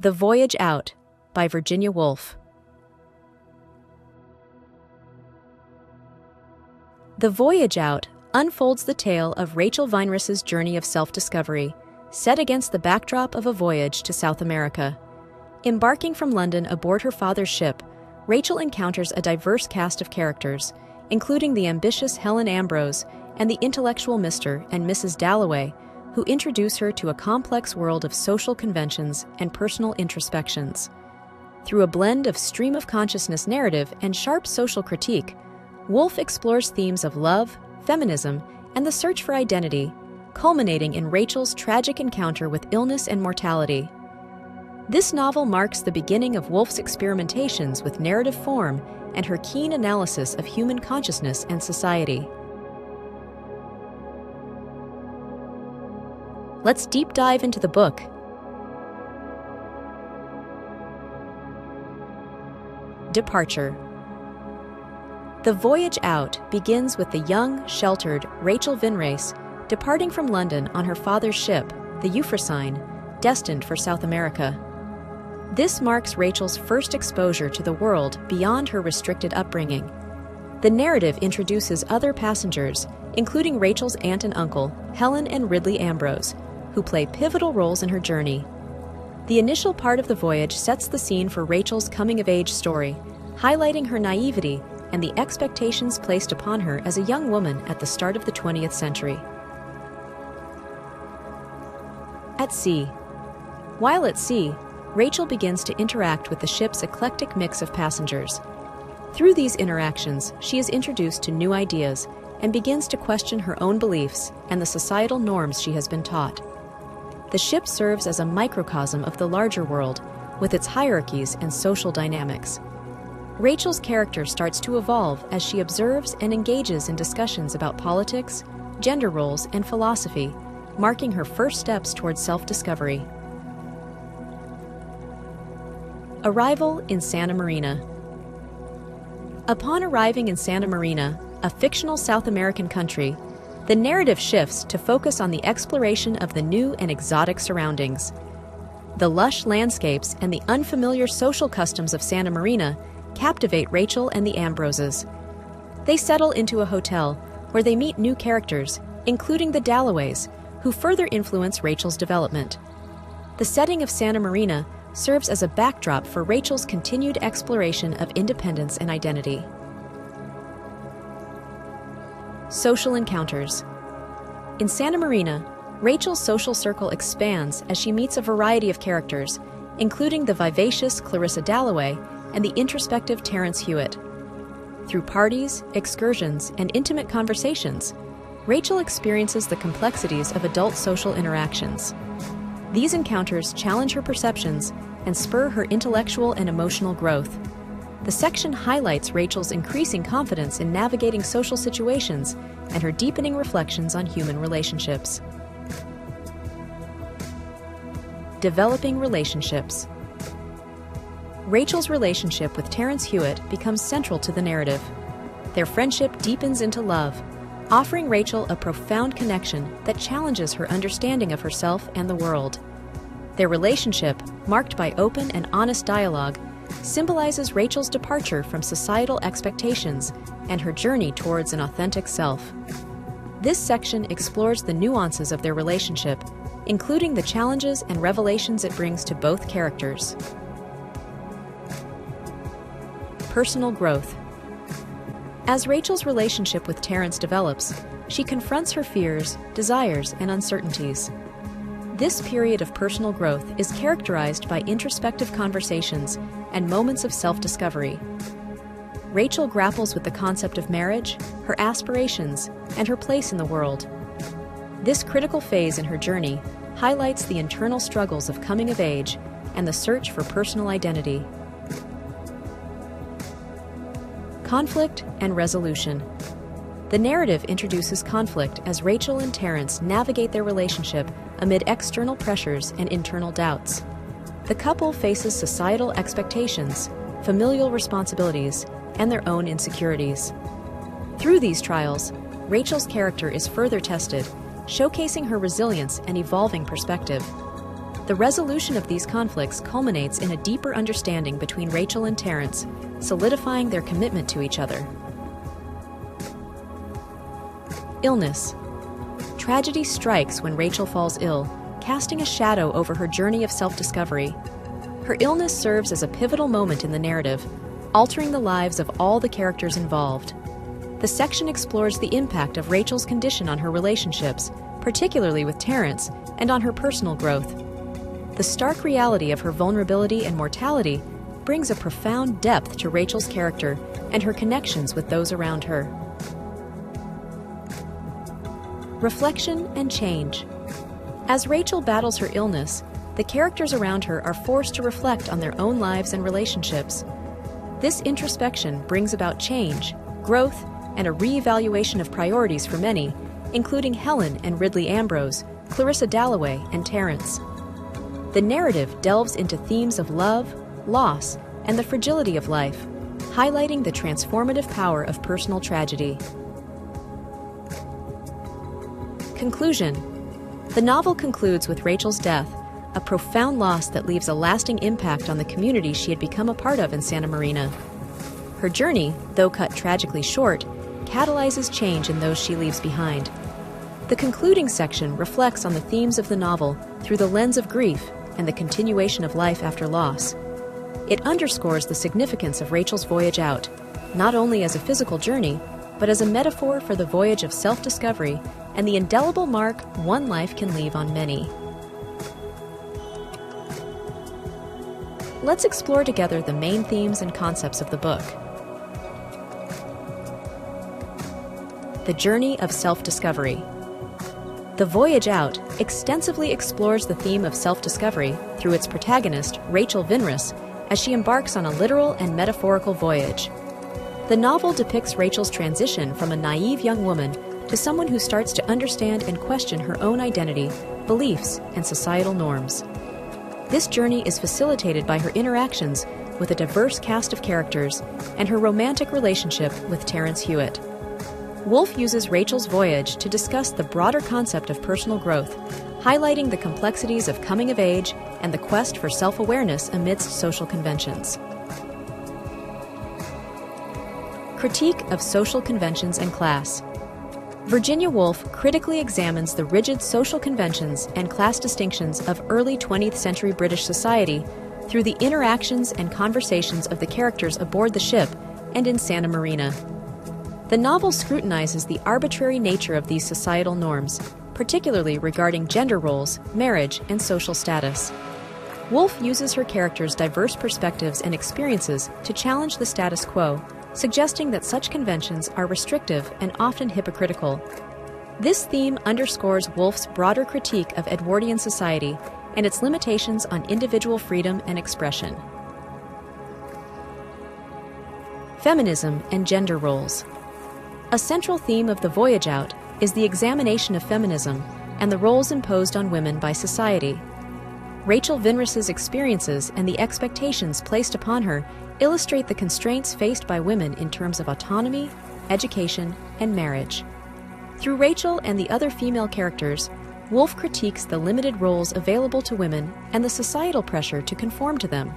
The Voyage Out by Virginia Woolf. The Voyage Out unfolds the tale of Rachel Weinriss's journey of self-discovery, set against the backdrop of a voyage to South America. Embarking from London aboard her father's ship, Rachel encounters a diverse cast of characters, including the ambitious Helen Ambrose and the intellectual Mr. and Mrs. Dalloway, who introduce her to a complex world of social conventions and personal introspections. Through a blend of stream-of-consciousness narrative and sharp social critique, Woolf explores themes of love, feminism, and the search for identity, culminating in Rachel's tragic encounter with illness and mortality. This novel marks the beginning of Woolf's experimentations with narrative form and her keen analysis of human consciousness and society. Let's deep dive into the book. Departure. The Voyage Out begins with the young, sheltered Rachel Weinriss departing from London on her father's ship, the Euphrosyne, destined for South America. This marks Rachel's first exposure to the world beyond her restricted upbringing. The narrative introduces other passengers, including Rachel's aunt and uncle, Helen and Ridley Ambrose, who play pivotal roles in her journey. The initial part of the voyage sets the scene for Rachel's coming-of-age story, highlighting her naivety and the expectations placed upon her as a young woman at the start of the 20th century. At sea. While at sea, Rachel begins to interact with the ship's eclectic mix of passengers. Through these interactions, she is introduced to new ideas and begins to question her own beliefs and the societal norms she has been taught. The ship serves as a microcosm of the larger world, with its hierarchies and social dynamics. Rachel's character starts to evolve as she observes and engages in discussions about politics, gender roles, and philosophy, marking her first steps towards self-discovery. Arrival in Santa Marina. Upon arriving in Santa Marina, a fictional South American country, the narrative shifts to focus on the exploration of the new and exotic surroundings. The lush landscapes and the unfamiliar social customs of Santa Marina captivate Rachel and the Ambroses. They settle into a hotel where they meet new characters, including the Dalloways, who further influence Rachel's development. The setting of Santa Marina serves as a backdrop for Rachel's continued exploration of independence and identity. Social encounters. In Santa Marina, Rachel's social circle expands as she meets a variety of characters, including the vivacious Clarissa Dalloway and the introspective Terence Hewitt. Through parties, excursions, and intimate conversations, Rachel experiences the complexities of adult social interactions. These encounters challenge her perceptions and spur her intellectual and emotional growth. The section highlights Rachel's increasing confidence in navigating social situations and her deepening reflections on human relationships. Developing relationships. Rachel's relationship with Terence Hewitt becomes central to the narrative. Their friendship deepens into love, offering Rachel a profound connection that challenges her understanding of herself and the world. Their relationship, marked by open and honest dialogue, symbolizes Rachel's departure from societal expectations and her journey towards an authentic self. This section explores the nuances of their relationship, including the challenges and revelations it brings to both characters. Personal growth. As Rachel's relationship with Terence develops, she confronts her fears, desires, and uncertainties. This period of personal growth is characterized by introspective conversations and moments of self-discovery. Rachel grapples with the concept of marriage, her aspirations, and her place in the world. This critical phase in her journey highlights the internal struggles of coming of age and the search for personal identity. Conflict and resolution. The narrative introduces conflict as Rachel and Terence navigate their relationship amid external pressures and internal doubts. The couple faces societal expectations, familial responsibilities, and their own insecurities. Through these trials, Rachel's character is further tested, showcasing her resilience and evolving perspective. The resolution of these conflicts culminates in a deeper understanding between Rachel and Terrence, solidifying their commitment to each other. Illness. Tragedy strikes when Rachel falls ill, casting a shadow over her journey of self-discovery. Her illness serves as a pivotal moment in the narrative, altering the lives of all the characters involved. The section explores the impact of Rachel's condition on her relationships, particularly with Terrence, and on her personal growth. The stark reality of her vulnerability and mortality brings a profound depth to Rachel's character and her connections with those around her. Reflection and change. As Rachel battles her illness, the characters around her are forced to reflect on their own lives and relationships. This introspection brings about change, growth, and a re-evaluation of priorities for many, including Helen and Ridley Ambrose, Clarissa Dalloway, and Terrence. The narrative delves into themes of love, loss, and the fragility of life, highlighting the transformative power of personal tragedy. Conclusion. The novel concludes with Rachel's death, a profound loss that leaves a lasting impact on the community she had become a part of in Santa Marina. Her journey, though cut tragically short, catalyzes change in those she leaves behind. The concluding section reflects on the themes of the novel through the lens of grief and the continuation of life after loss. It underscores the significance of Rachel's voyage out, not only as a physical journey, but as a metaphor for the voyage of self-discovery and the indelible mark one life can leave on many. Let's explore together the main themes and concepts of the book. The journey of self-discovery. The Voyage Out extensively explores the theme of self-discovery through its protagonist, Rachel Vinris, as she embarks on a literal and metaphorical voyage. The novel depicts Rachel's transition from a naive young woman to someone who starts to understand and question her own identity, beliefs, and societal norms. This journey is facilitated by her interactions with a diverse cast of characters and her romantic relationship with Terrence Hewitt. Woolf uses Rachel's voyage to discuss the broader concept of personal growth, highlighting the complexities of coming of age and the quest for self-awareness amidst social conventions. Critique of social conventions and class. Virginia Woolf critically examines the rigid social conventions and class distinctions of early 20th century British society through the interactions and conversations of the characters aboard the ship and in Santa Marina. The novel scrutinizes the arbitrary nature of these societal norms, particularly regarding gender roles, marriage, and social status. Woolf uses her characters' diverse perspectives and experiences to challenge the status quo, suggesting that such conventions are restrictive and often hypocritical. This theme underscores Woolf's broader critique of Edwardian society and its limitations on individual freedom and expression. Feminism and gender roles. A central theme of The Voyage Out is the examination of feminism and the roles imposed on women by society. Rachel Vinris's experiences and the expectations placed upon her illustrate the constraints faced by women in terms of autonomy, education, and marriage. Through Rachel and the other female characters, Woolf critiques the limited roles available to women and the societal pressure to conform to them.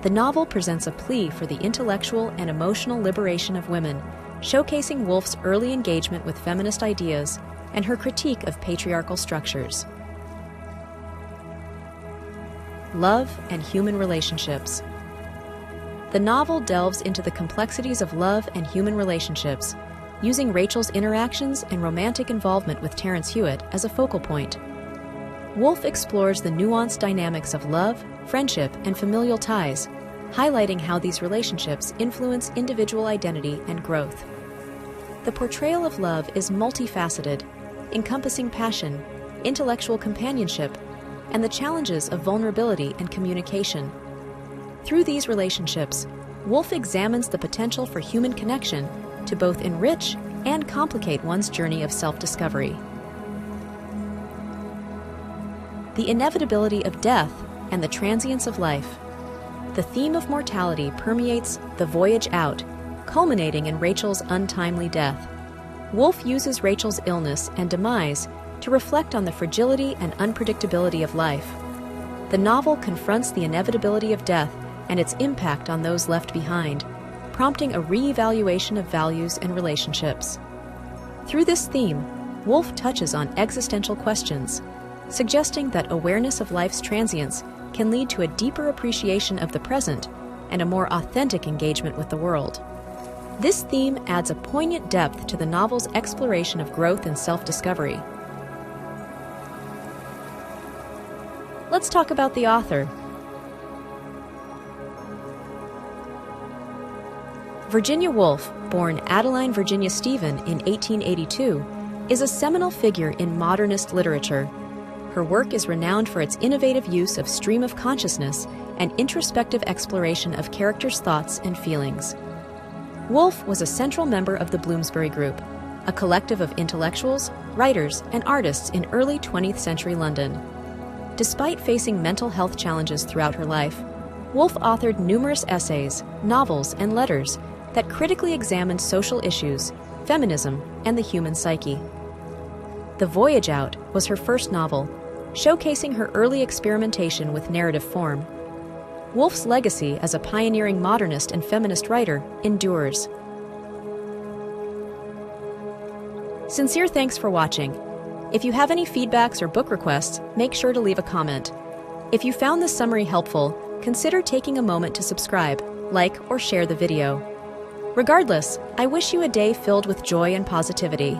The novel presents a plea for the intellectual and emotional liberation of women, showcasing Woolf's early engagement with feminist ideas and her critique of patriarchal structures. Love and human relationships. The novel delves into the complexities of love and human relationships, using Rachel's interactions and romantic involvement with Terrence Hewitt as a focal point. Woolf explores the nuanced dynamics of love, friendship, and familial ties, highlighting how these relationships influence individual identity and growth. The portrayal of love is multifaceted, encompassing passion, intellectual companionship, and the challenges of vulnerability and communication. Through these relationships, Woolf examines the potential for human connection to both enrich and complicate one's journey of self-discovery. The inevitability of death and the transience of life. The theme of mortality permeates The Voyage Out, culminating in Rachel's untimely death. Woolf uses Rachel's illness and demise to reflect on the fragility and unpredictability of life. the novel confronts the inevitability of death and its impact on those left behind, prompting a re-evaluation of values and relationships. Through this theme, Woolf touches on existential questions, suggesting that awareness of life's transience can lead to a deeper appreciation of the present and a more authentic engagement with the world. This theme adds a poignant depth to the novel's exploration of growth and self-discovery. Let's talk about the author. Virginia Woolf, born Adeline Virginia Stephen in 1882, is a seminal figure in modernist literature. Her work is renowned for its innovative use of stream of consciousness and introspective exploration of characters' thoughts and feelings. Woolf was a central member of the Bloomsbury Group, a collective of intellectuals, writers, and artists in early 20th century London. Despite facing mental health challenges throughout her life, Woolf authored numerous essays, novels, and letters that critically examined social issues, feminism, and the human psyche. The Voyage Out was her first novel, showcasing her early experimentation with narrative form. Woolf's legacy as a pioneering modernist and feminist writer endures. Sincere thanks for watching. If you have any feedbacks or book requests, make sure to leave a comment. If you found this summary helpful, consider taking a moment to subscribe, like, or share the video. Regardless, I wish you a day filled with joy and positivity.